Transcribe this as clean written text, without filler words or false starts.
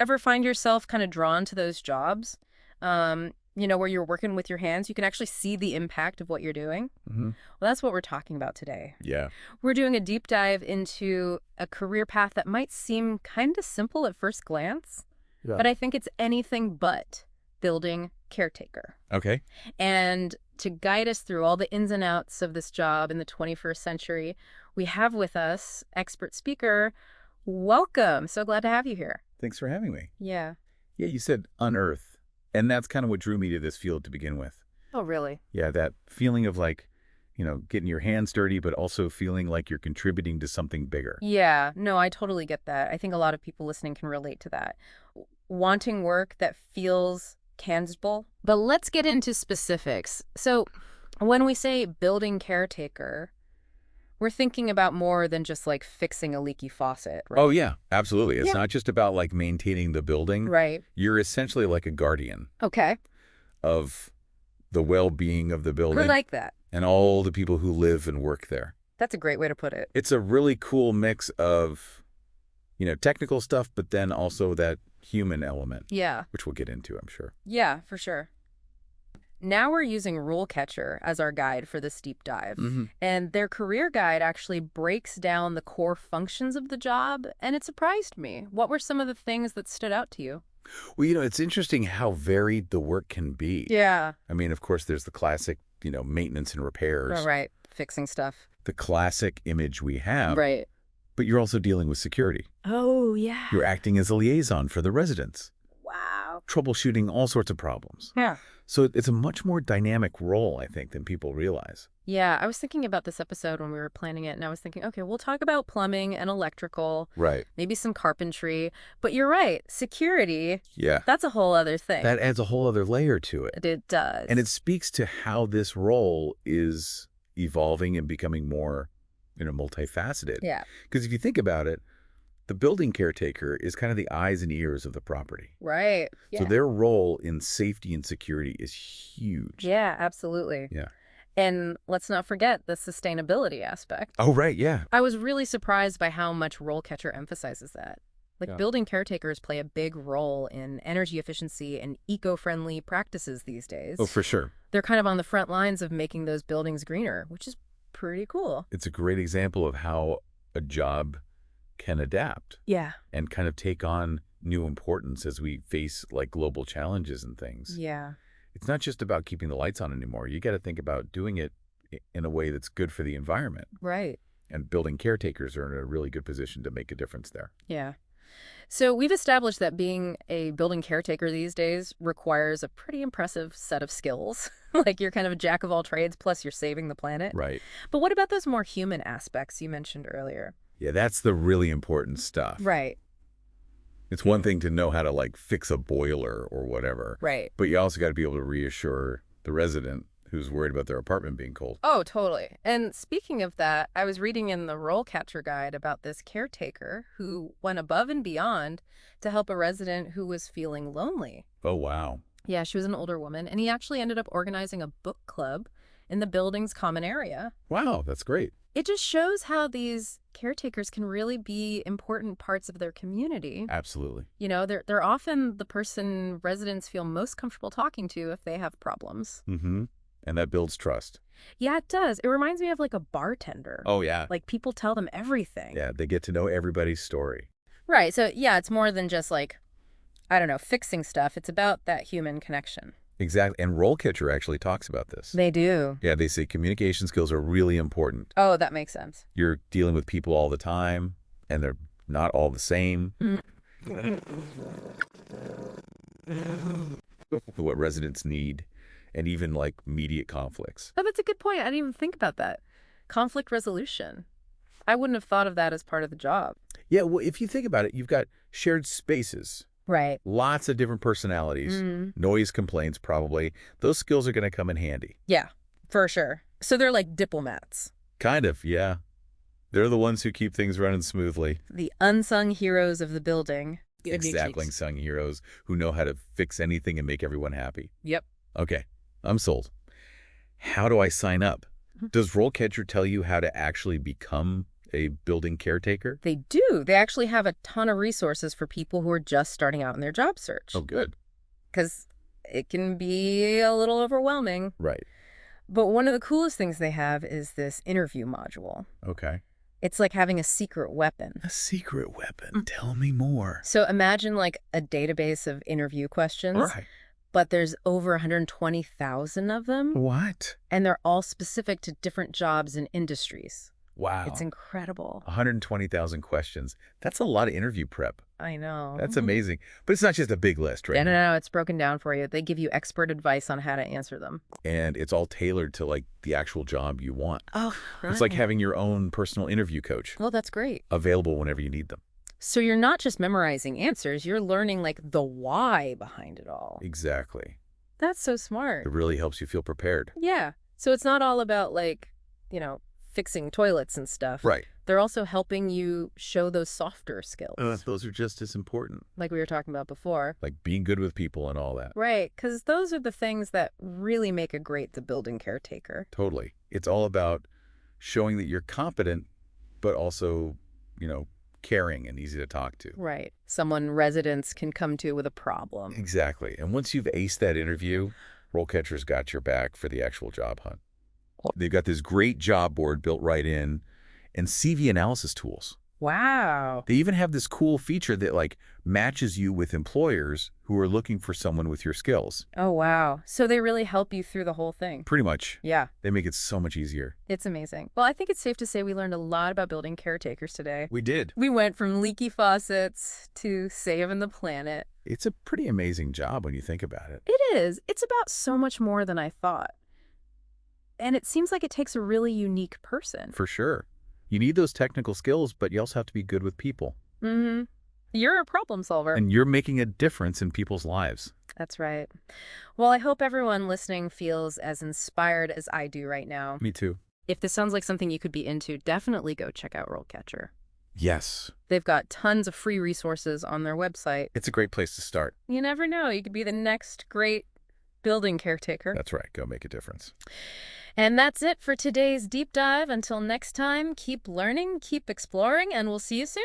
ever find yourself kind of drawn to those jobs, where you're working with your hands, you can actually see the impact of what you're doing? Hmm. Well, that's what we're talking about today. Yeah. We're doing a deep dive into a career path that might seem kind of simple at first glance, Yeah. but I think it's anything but building caretaker. Okay. And to guide us through all the ins and outs of this job in the 21st century, we have with us expert speaker. Welcome. So glad to have you here. Thanks for having me. Yeah. Yeah, you said unearth. And that's kind of what drew me to this field to begin with. Oh, really? Yeah, that feeling of like, getting your hands dirty, but also feeling like you're contributing to something bigger. Yeah. No, I totally get that. I think a lot of people listening can relate to that. Wanting work that feels tangible. But let's get into specifics. So when we say building caretaker, we're thinking about more than just like fixing a leaky faucet, right? Oh, yeah, absolutely. It's Yeah. not just about like maintaining the building. Right. You're essentially like a guardian Okay. of the well-being of the I building like that. and all the people who live and work there. That's a great way to put it. It's a really cool mix of, technical stuff, but then also that human element, Yeah. which we'll get into, I'm sure. Yeah, for sure. Now we're using RoleCatcher as our guide for this deep dive. Mm-hmm. And their career guide actually breaks down the core functions of the job, and it surprised me. What were some of the things that stood out to you? Well, it's interesting how varied the work can be. Yeah. I mean, of course, there's the classic, maintenance and repairs, Oh, right. Fixing stuff. the classic image we have, Right. but you're also dealing with security. Oh, yeah. You're acting as a liaison for the residents, Wow. troubleshooting all sorts of problems. Yeah. So it's a much more dynamic role, I think, than people realize. Yeah, I was thinking about this episode when we were planning it, and I was thinking, okay, we'll talk about plumbing and electrical, Right. maybe some carpentry. But you're right, security, Yeah. that's a whole other thing. That adds a whole other layer to it. It does. And it speaks to how this role is evolving and becoming more, multifaceted. Yeah. Because if you think about it, the building caretaker is kind of the eyes and ears of the property. Right. So Yeah. their role in safety and security is huge. Yeah, absolutely. Yeah. And let's not forget the sustainability aspect. Oh, right. Yeah. I was really surprised by how much RoleCatcher emphasizes that. Like, Yeah. building caretakers play a big role in energy efficiency and eco-friendly practices these days. Oh, for sure. They're kind of on the front lines of making those buildings greener, which is pretty cool. It's a great example of how a job can adapt Yeah. and kind of take on new importance as we face like global challenges and things. Yeah. It's not just about keeping the lights on anymore. You got to think about doing it in a way that's good for the environment. Right. And building caretakers are in a really good position to make a difference there. Yeah. So we've established that being a building caretaker these days requires a pretty impressive set of skills. Like, you're kind of a jack of all trades, plus you're saving the planet. Right. But what about those more human aspects you mentioned earlier? Yeah, that's the really important stuff. Right. It's one thing to know how to like fix a boiler or whatever, Right. but you also got to be able to reassure the resident who's worried about their apartment being cold. Oh, totally. And speaking of that, I was reading in the RoleCatcher guide about this caretaker who went above and beyond to help a resident who was feeling lonely. Oh, wow. Yeah, she was an older woman, and he actually ended up organizing a book club in the building's common area. Wow, that's great. It just shows how these caretakers can really be important parts of their community. Absolutely. They're often the person residents feel most comfortable talking to if they have problems. Mm-hmm. And that builds trust. Yeah, it does. It reminds me of like a bartender. Oh, yeah. Like, people tell them everything. Yeah, they get to know everybody's story. Right. So, yeah, it's more than just like, I don't know, fixing stuff. It's about that human connection. Exactly. And RoleCatcher actually talks about this. They do. Yeah, they say communication skills are really important. Oh, that makes sense. You're dealing with people all the time, and they're not all the same. What residents need, and even like immediate conflicts. Oh, that's a good point. I didn't even think about that. Conflict resolution. I wouldn't have thought of that as part of the job. Yeah, well, if you think about it, you've got shared spaces, Right. lots of different personalities, noise complaints probably. Those skills are going to come in handy. Yeah, for sure. So they're like diplomats. Kind of, yeah. They're the ones who keep things running smoothly. The unsung heroes of the building. Exactly, sung heroes who know how to fix anything and make everyone happy. Yep. Okay, I'm sold. How do I sign up? Does RoleCatcher tell you how to actually become A building caretaker? They do. They actually have a ton of resources for people who are just starting out in their job search. Oh, good. Because it can be a little overwhelming. Right. But one of the coolest things they have is this interview module. Okay. It's like having a secret weapon. A secret weapon. Tell me more. So imagine like a database of interview questions, Right. but there's over 120,000 of them, What? and they're all specific to different jobs and industries. Wow. It's incredible. 120,000 questions. That's a lot of interview prep. I know. That's amazing. But it's not just a big list, right? No, it's broken down for you. They give you expert advice on how to answer them. And it's all tailored to like the actual job you want. Oh, right. It's like having your own personal interview coach Well, that's great. available whenever you need them. So you're not just memorizing answers, you're learning like the why behind it all. Exactly. That's so smart. It really helps you feel prepared. Yeah. So it's not all about like, fixing toilets and stuff. Right. They're also helping you show those softer skills, Those are just as important. like we were talking about before. Like being good with people and all that. Right, because those are the things that really make a great the building caretaker. Totally. It's all about showing that you're competent, but also, caring and easy to talk to. Right. Someone residents can come to with a problem. Exactly. And once you've aced that interview, RoleCatcher's got your back for the actual job hunt. They've got this great job board built right in and CV analysis tools. Wow. They even have this cool feature that like matches you with employers who are looking for someone with your skills. Oh, wow. So they really help you through the whole thing. Pretty much. Yeah, They make it so much easier. it's amazing. Well, I think it's safe to say we learned a lot about building caretakers today. We did. We went from leaky faucets to saving the planet. It's a pretty amazing job when you think about it. It is. It's about so much more than I thought. And it seems like it takes a really unique person. For sure. You need those technical skills, but you also have to be good with people. Mm-hmm. You're a problem solver. And you're making a difference in people's lives. That's right. Well, I hope everyone listening feels as inspired as I do right now. Me too. If this sounds like something you could be into, definitely go check out RoleCatcher. Yes. They've got tons of free resources on their website. It's a great place to start. You never know. You could be the next great building caretaker. That's right. Go make a difference. And that's it for today's deep dive. Until next time, keep learning, keep exploring, and we'll see you soon.